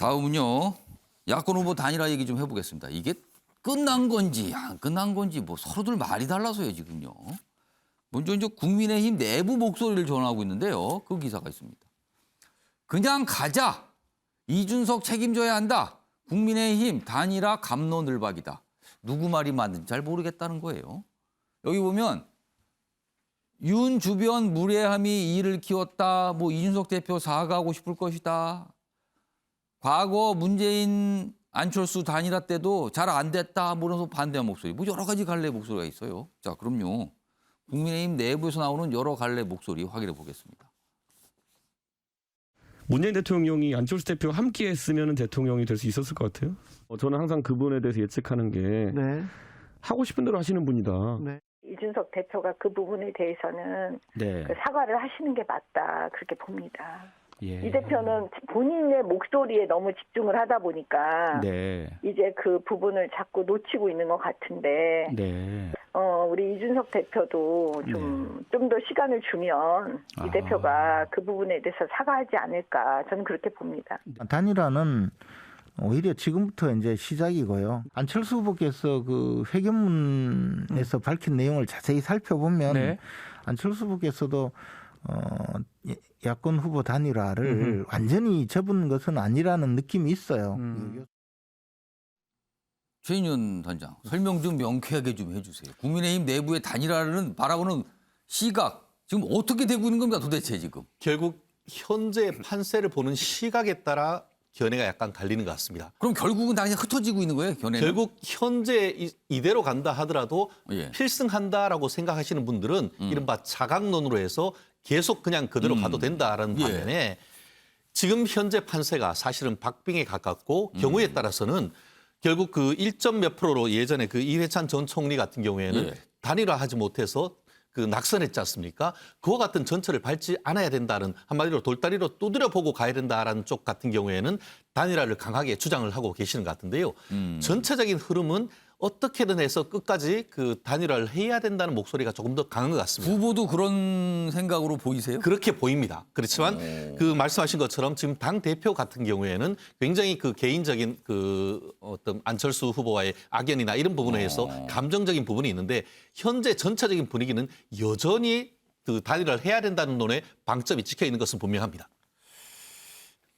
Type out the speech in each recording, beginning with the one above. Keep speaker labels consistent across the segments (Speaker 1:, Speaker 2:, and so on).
Speaker 1: 다음은요. 야권 후보 단일화 얘기 좀 해보겠습니다. 이게 끝난 건지 안 끝난 건지 뭐 서로들 말이 달라서요 지금요. 먼저 이제 국민의힘 내부 목소리를 전하고 있는데요. 그 기사가 있습니다. 그냥 가자. 이준석 책임져야 한다. 국민의힘 단일화 갑론을박이다. 누구 말이 맞는지 잘 모르겠다는 거예요. 여기 보면 윤 주변 무례함이 이를 키웠다. 뭐 이준석 대표 사과하고 싶을 것이다. 과거 문재인 안철수 단일화 때도 잘 안 됐다. 뭐라서 반대한 목소리. 뭐 여러 가지 갈래 목소리가 있어요. 자, 그럼요. 국민의힘 내부에서 나오는 여러 갈래 목소리 확인해 보겠습니다.
Speaker 2: 문재인 대통령이 안철수 대표와 함께 했으면 대통령이 될 수 있었을 것 같아요. 저는 항상 그분에 대해서 예측하는 게
Speaker 3: 네.
Speaker 2: 하고 싶은 대로 하시는 분이다.
Speaker 3: 네.
Speaker 4: 이준석 대표가 그 부분에 대해서는
Speaker 2: 네.
Speaker 4: 그 사과를 하시는 게 맞다 그렇게 봅니다.
Speaker 2: 예.
Speaker 4: 이 대표는 본인의 목소리에 너무 집중을 하다 보니까
Speaker 2: 네.
Speaker 4: 이제 그 부분을 자꾸 놓치고 있는 것 같은데
Speaker 2: 네.
Speaker 4: 우리 이준석 대표도 좀 더 시간을 주면 이 대표가 그 부분에 대해서 사과하지 않을까 저는 그렇게 봅니다.
Speaker 5: 단일화는 오히려 지금부터 이제 시작이고요. 안철수 후보께서 그 회견문에서 밝힌 내용을 자세히 살펴보면
Speaker 2: 네.
Speaker 5: 안철수 후보께서도 야권 후보 단일화를 완전히 접은 것은 아니라는 느낌이 있어요.
Speaker 1: 최인현 단장, 설명 좀 명쾌하게 좀 해주세요. 국민의힘 내부의 단일화를 바라보는 시각, 지금 어떻게 되고 있는 겁니까 도대체 지금?
Speaker 6: 결국 현재 판세를 보는 시각에 따라 견해가 약간 갈리는 것 같습니다.
Speaker 1: 그럼 결국은 다 그냥 흩어지고 있는 거예요, 견해는?
Speaker 6: 결국 현재 이대로 간다 하더라도
Speaker 1: 예.
Speaker 6: 필승한다라고 생각하시는 분들은 이른바 자강론으로 해서 계속 그냥 그대로 가도 된다라는
Speaker 1: 예.
Speaker 6: 반면에 지금 현재 판세가 사실은 박빙에 가깝고 경우에 따라서는 결국 그 1점 몇 프로로 예전에 그 이회찬 전 총리 같은 경우에는
Speaker 1: 예.
Speaker 6: 단일화하지 못해서 그 낙선했지 않습니까? 그와 같은 전철을 밟지 않아야 된다는 한마디로 돌다리로 두드려 보고 가야 된다라는 쪽 같은 경우에는 단일화를 강하게 주장을 하고 계시는 것 같은데요. 전체적인 흐름은 어떻게든 해서 끝까지 그 단일화를 해야 된다는 목소리가 조금 더 강한 것 같습니다.
Speaker 1: 후보도 그런 생각으로 보이세요?
Speaker 6: 그렇게 보입니다. 그렇지만 그 말씀하신 것처럼 지금 당 대표 같은 경우에는 굉장히 그 개인적인 그 어떤 안철수 후보와의 악연이나 이런 부분에 의해서 감정적인 부분이 있는데 현재 전체적인 분위기는 여전히 그 단일화를 해야 된다는 논에 방점이 찍혀 있는 것은 분명합니다.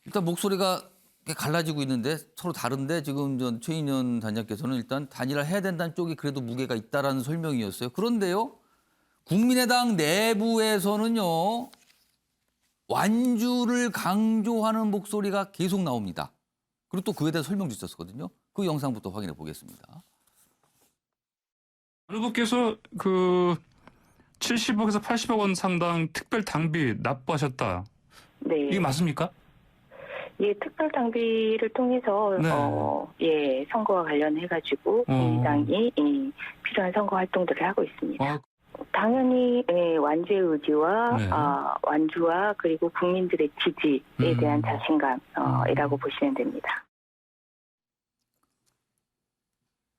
Speaker 1: 일단 목소리가 갈라지고 있는데 서로 다른데 지금 전 최인현 단장께서는 일단 단일화 해야 된다는 쪽이 그래도 무게가 있다라는 설명이었어요. 그런데요. 국민의당 내부에서는요. 완주를 강조하는 목소리가 계속 나옵니다. 그리고 또 그에 대해 설명 주셨거든요. 그 영상부터 확인해 보겠습니다.
Speaker 7: 안 후보께서 그 70억에서 80억 원 상당 특별 당비 납부하셨다.
Speaker 8: 네.
Speaker 7: 이게 맞습니까?
Speaker 8: 예, 특별 당비를 통해서
Speaker 7: 네.
Speaker 8: 예, 선거와 관련해가지고 민주당이 필요한 선거 활동들을 하고 있습니다. 당연히 예, 완주의 의지와
Speaker 7: 네.
Speaker 8: 완주와 그리고 국민들의 지지에 대한 자신감이라고 보시면 됩니다.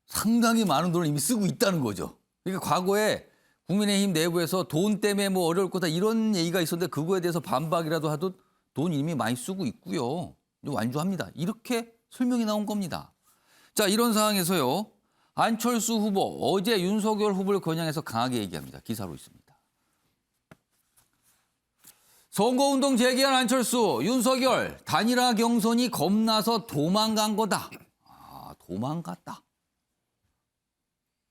Speaker 1: 상당히 많은 돈을 이미 쓰고 있다는 거죠. 그러니까 과거에 국민의힘 내부에서 돈 때문에 뭐 어려울 거다 이런 얘기가 있었는데 그거에 대해서 반박이라도 하듯 돈 이미 많이 쓰고 있고요. 완주합니다. 이렇게 설명이 나온 겁니다. 자, 이런 상황에서요. 안철수 후보 어제 윤석열 후보를 겨냥해서 강하게 얘기합니다. 기사로 있습니다. 선거운동 재개한 안철수, 윤석열 단일화 경선이 겁나서 도망간 거다. 아, 도망갔다.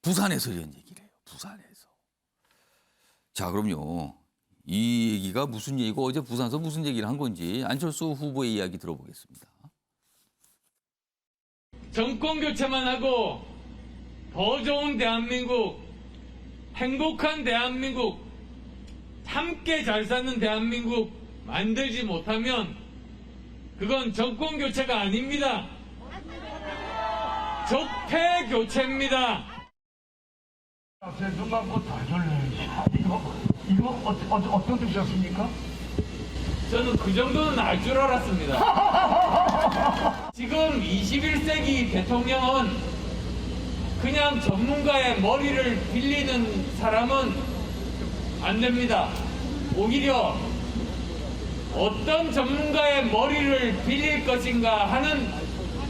Speaker 1: 부산에서 이런 얘기를 해요. 부산에서. 자, 그럼요. 이 얘기가 무슨 얘기고 어제 부산에서 무슨 얘기를 한 건지 안철수 후보의 이야기 들어보겠습니다.
Speaker 9: 정권 교체만 하고 더 좋은 대한민국, 행복한 대한민국, 함께 잘 사는 대한민국 만들지 못하면 그건 정권 교체가 아닙니다. 적폐 교체입니다.
Speaker 10: 눈 감고 다 졸려요. 이거 어떤 뜻이었습니까?
Speaker 9: 저는 그 정도는 알 줄 알았습니다. 지금 21세기 대통령은 그냥 전문가의 머리를 빌리는 사람은 안 됩니다. 오히려 어떤 전문가의 머리를 빌릴 것인가 하는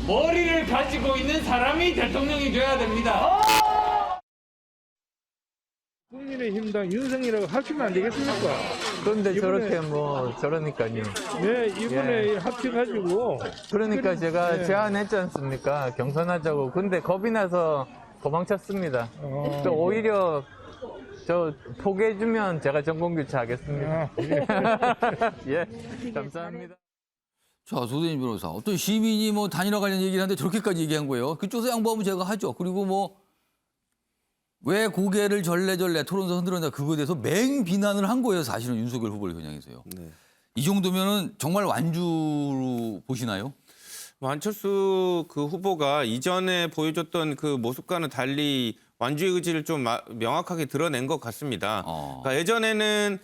Speaker 9: 머리를 가지고 있는 사람이 대통령이 돼야 됩니다.
Speaker 10: 국민의힘당 윤석이라고 합치면 안 되겠습니까?
Speaker 3: 그런데 저렇게 뭐 저러니까요.
Speaker 10: 네, 이번에 합쳐가지고.
Speaker 3: 그러니까 제가 제안했지 않습니까? 경선하자고. 근데 겁이 나서 도망쳤습니다. 또 오히려 저 포기해주면 제가 전공교체 하겠습니다. 예, 감사합니다.
Speaker 1: 자, 조대진 변호사. 어떤 시민이 뭐 단일화 관련 얘기를 하는데 저렇게까지 얘기한 거예요. 그쪽에서 양보하면 제가 하죠. 그리고 뭐 왜 고개를 절레절레 토론에서 흔들었냐 그거에 대해서 맹비난을 한 거예요. 사실은 윤석열 후보를 겨냥해서요.
Speaker 11: 네.
Speaker 1: 이 정도면은 정말 완주로 보시나요?
Speaker 11: 안철수 그 후보가 이전에 보여줬던 그 모습과는 달리 완주의 의지를 좀 명확하게 드러낸 것 같습니다. 그러니까 예전에는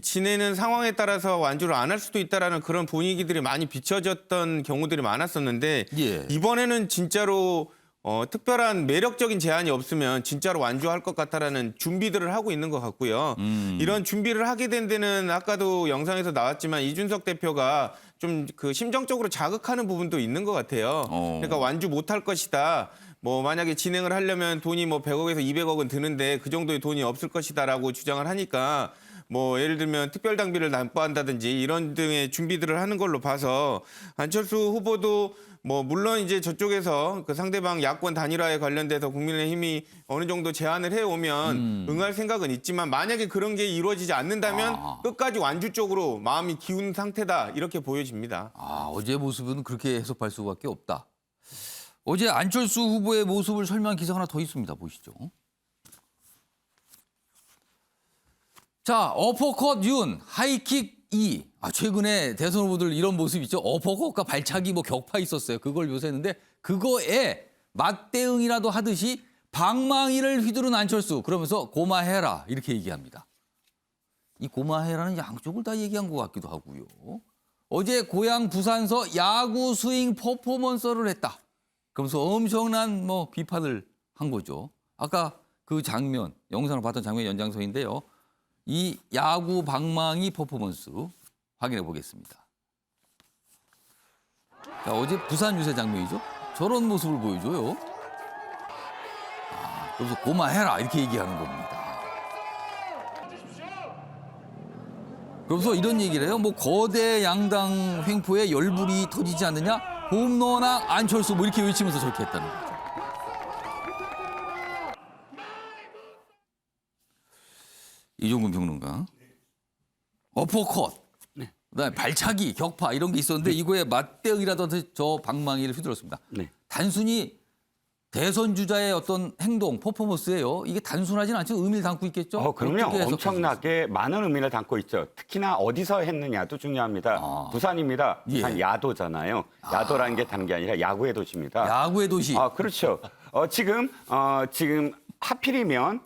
Speaker 11: 지내는 상황에 따라서 완주를 안 할 수도 있다라는 그런 분위기들이 많이 비춰졌던 경우들이 많았었는데
Speaker 1: 예.
Speaker 11: 이번에는 진짜로 특별한 매력적인 제안이 없으면 진짜로 완주할 것 같다라는 준비들을 하고 있는 것 같고요. 이런 준비를 하게 된 데는 아까도 영상에서 나왔지만 이준석 대표가 좀 그 심정적으로 자극하는 부분도 있는 것 같아요. 그러니까 완주 못할 것이다. 뭐 만약에 진행을 하려면 돈이 뭐 100억에서 200억은 드는데 그 정도의 돈이 없을 것이다라고 주장을 하니까 뭐 예를 들면 특별당비를 납부한다든지 이런 등의 준비들을 하는 걸로 봐서 안철수 후보도 뭐 물론 이제 저쪽에서 그 상대방 야권 단일화에 관련돼서 국민의힘이 어느 정도 제안을 해오면 응할 생각은 있지만 만약에 그런 게 이루어지지 않는다면 끝까지 완주 쪽으로 마음이 기운 상태다 이렇게 보여집니다.
Speaker 1: 어제 모습은 그렇게 해석할 수밖에 없다. 어제 안철수 후보의 모습을 설명한 기사가 하나 더 있습니다. 보시죠. 자, 어퍼컷 윤, 하이킥 이. 최근에 대선 후보들 이런 모습 있죠. 어퍼컷과 발차기 뭐 격파 있었어요. 그걸 묘사했는데 그거에 맞대응이라도 하듯이 방망이를 휘두른 안철수. 그러면서 고마해라 이렇게 얘기합니다. 이 고마해라는 양쪽을 다 얘기한 것 같기도 하고요. 어제 고향 부산서 야구 스윙 퍼포먼스를 했다. 그러면서 엄청난 뭐 비판을 한 거죠. 아까 그 장면, 영상을 봤던 장면 연장선인데요. 이 야구 방망이 퍼포먼스 확인해 보겠습니다. 자, 어제 부산 유세 장면이죠. 저런 모습을 보여줘요. 그래서 고마해라 이렇게 얘기하는 겁니다. 그래서 이런 얘기를 해요. 뭐 거대 양당 횡포에 열불이 터지지 않느냐? 홈런왕 안철수 뭐 이렇게 외치면서 저렇게 했다는 거죠. 이종근 평론가. 어퍼컷. 그다음에 발차기, 격파 이런 게 있었는데 이거에 맞대응이라도 저 방망이를 휘둘렀습니다. 단순히 대선 주자의 어떤 행동, 퍼포먼스예요. 이게 단순하진 않죠. 의미를 담고 있겠죠.
Speaker 12: 그럼요. 엄청나게 많은 의미를 담고 있죠. 특히나 어디서 했느냐도 중요합니다. 부산입니다. 부산 야도잖아요. 야도라는 게 다른 게 아니라 야구의 도시입니다.
Speaker 1: 야구의 도시.
Speaker 12: 그렇죠. 지금 하필이면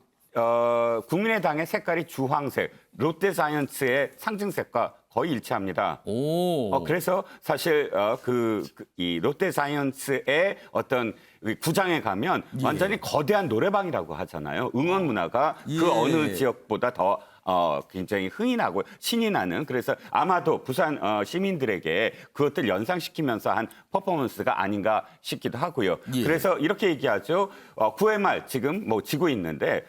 Speaker 12: 국민의당의 색깔이 주황색, 롯데자이언츠의 상징색과 거의 일치합니다. 그래서 사실 이 롯데자이언츠의 어떤 구장에 가면 완전히 거대한 노래방이라고 하잖아요. 응원 문화가 그 어느 지역보다 더 굉장히 흥이 나고 신이 나는, 그래서 아마도 부산 시민들에게 그것들 연상시키면서 한 퍼포먼스가 아닌가 싶기도 하고요. 그래서 이렇게 얘기하죠. 9회 말 지금 뭐 지고 있는데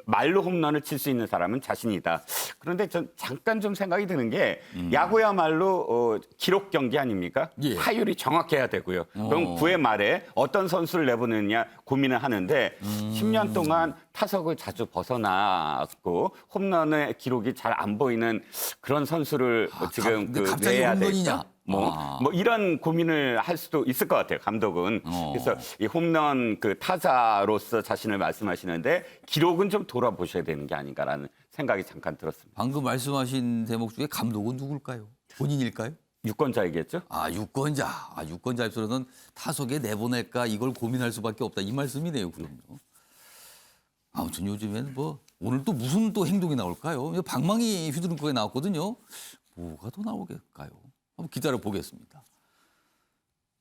Speaker 12: 말로 홈런을 칠 수 있는 사람은 자신이다. 그런데 전 잠깐 좀 생각이 드는 게 야구야말로 기록 경기 아닙니까? 타율이 정확해야 되고요. 그럼 9회 말에 어떤 선수를 내보느냐 고민을 하는데 10년 동안 타석을 자주 벗어났고 홈런의 기록이 잘 안 보이는 그런 선수를 지금
Speaker 1: 갑자기
Speaker 12: 내야
Speaker 1: 홈런이냐?
Speaker 12: 뭐 이런 고민을 할 수도 있을 것 같아요, 감독은. 그래서 이 홈런 타자로서 자신을 말씀하시는데 기록은 좀 돌아보셔야 되는 게 아닌가라는 생각이 잠깐 들었습니다.
Speaker 1: 방금 말씀하신 대목 중에 감독은 누굴까요? 본인일까요?
Speaker 12: 유권자이겠죠?
Speaker 1: 유권자. 유권자 입장에서는 타석에 내보낼까 이걸 고민할 수밖에 없다. 이 말씀이네요, 그럼요. 아무튼 요즘에는 뭐 오늘 또 무슨 또 행동이 나올까요? 방망이 휘두른 거에 나왔거든요. 뭐가 더 나오겠까요? 한번 기다려 보겠습니다.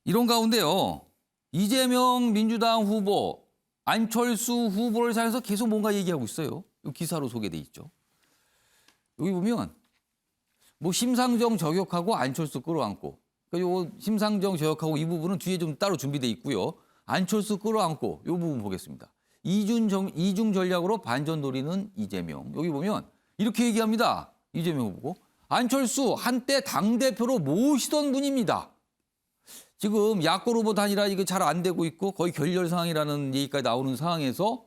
Speaker 1: 이런 가운데요. 이재명 민주당 후보, 안철수 후보를 향해서 계속 뭔가 얘기하고 있어요. 이 기사로 소개돼 있죠. 여기 보면 뭐 심상정 저격하고 안철수 끌어안고. 그러니까 요 심상정 저격하고 이 부분은 뒤에 좀 따로 준비돼 있고요. 안철수 끌어안고 요 부분 보겠습니다. 이중 전략으로 반전 노리는 이재명. 여기 보면 이렇게 얘기합니다. 이재명 후보. 안철수 한때 당대표로 모시던 분입니다. 지금 야권 후보 단일화 이게 잘 안 되고 있고 거의 결렬 상황이라는 얘기까지 나오는 상황에서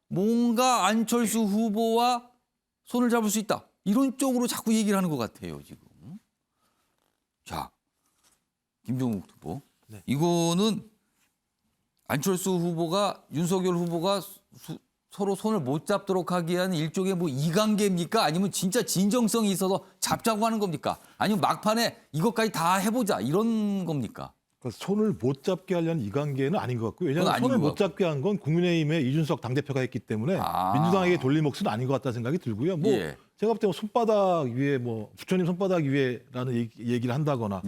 Speaker 1: 뭔가 안철수 후보와 손을 잡을 수 있다. 이런 쪽으로 자꾸 얘기를 하는 것 같아요, 지금. 자, 김종국 후보. 이거는 안철수 후보가 윤석열 후보가 서로 손을 못 잡도록 하기 위한 일종의 뭐 이관계입니까? 아니면 진짜 진정성이 있어서 잡자고 하는 겁니까? 아니면 막판에 이것까지 다 해보자 이런 겁니까?
Speaker 13: 손을 못 잡게 하려는 이관계는 아닌 것 같고요. 왜냐하면 손을 못 잡게 한 건 국민의힘의 이준석 당대표가 했기 때문에 민주당에게 돌릴 몫은 아닌 것 같다는 생각이 들고요. 뭐 제가 볼 때 손바닥 위에 뭐 부처님 손바닥 위에라는 얘기를 한다거나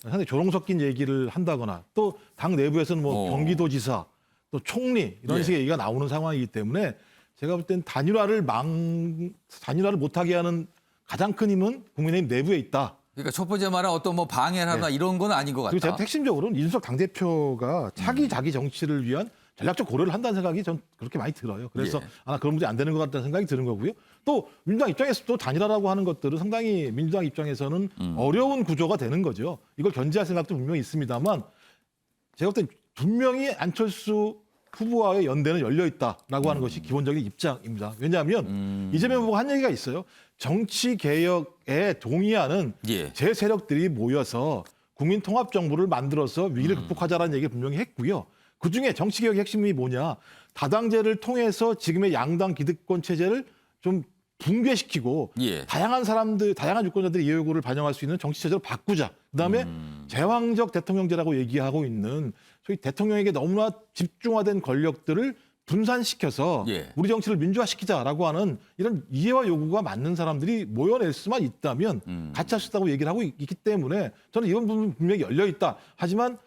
Speaker 13: 상당히 조롱 섞인 얘기를 한다거나 또 당 내부에서는 뭐 경기도지사 또 총리 이런 식의 얘기가 나오는 상황이기 때문에 제가 볼 땐 단일화를 못하게 하는 가장 큰 힘은 국민의힘 내부에 있다.
Speaker 1: 그러니까 첫 번째 말은 어떤 뭐 방해를 하거나 이런 건 아닌 것 같다.
Speaker 13: 그리고 제가 핵심적으로는 이준석 당대표가 자기 정치를 위한 전략적 고려를 한다는 생각이 전 그렇게 많이 들어요. 그래서 그런 문제 안 되는 것 같다는 생각이 드는 거고요. 또 민주당 입장에서도 단일화라고 하는 것들은 상당히 민주당 입장에서는 어려운 구조가 되는 거죠. 이걸 견제할 생각도 분명히 있습니다만 제가 볼 때 분명히 안철수 후보와의 연대는 열려 있다라고 하는 것이 기본적인 입장입니다. 왜냐하면 이재명 후보가 한 얘기가 있어요. 정치 개혁에 동의하는 제 세력들이 모여서 국민 통합 정부를 만들어서 위기를 극복하자라는 얘기를 분명히 했고요. 그중에 정치 개혁의 핵심이 뭐냐? 다당제를 통해서 지금의 양당 기득권 체제를 좀 붕괴시키고 다양한 사람들, 다양한 유권자들의 이해 요구를 반영할 수 있는 정치 체제로 바꾸자. 그다음에 제왕적 대통령제라고 얘기하고 있는 소위 대통령에게 너무나 집중화된 권력들을 분산시켜서 우리 정치를 민주화시키자라고 하는 이런 이해와 요구가 맞는 사람들이 모여낼 수만 있다면 같이 할 수 있다고 얘기를 하고 있기 때문에 저는 이런 부분 분명히 열려 있다. 하지만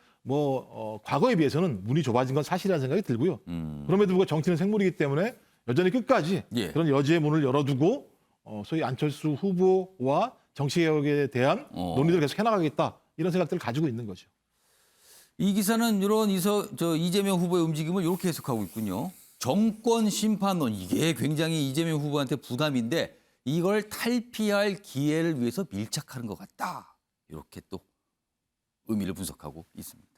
Speaker 13: 과거에 비해서는 문이 좁아진 건 사실이라는 생각이 들고요. 그럼에도 불구하고 정치는 생물이기 때문에 여전히 끝까지 그런 여지의 문을 열어두고 소위 안철수 후보와 정치개혁에 대한 논의를 계속 해나가겠다. 이런 생각들을 가지고 있는 거죠.
Speaker 1: 이 기사는 이런 이재명 후보의 움직임을 이렇게 해석하고 있군요. 정권 심판론 이게 굉장히 이재명 후보한테 부담인데 이걸 탈피할 기회를 위해서 밀착하는 것 같다. 이렇게 또 의미를 분석하고 있습니다.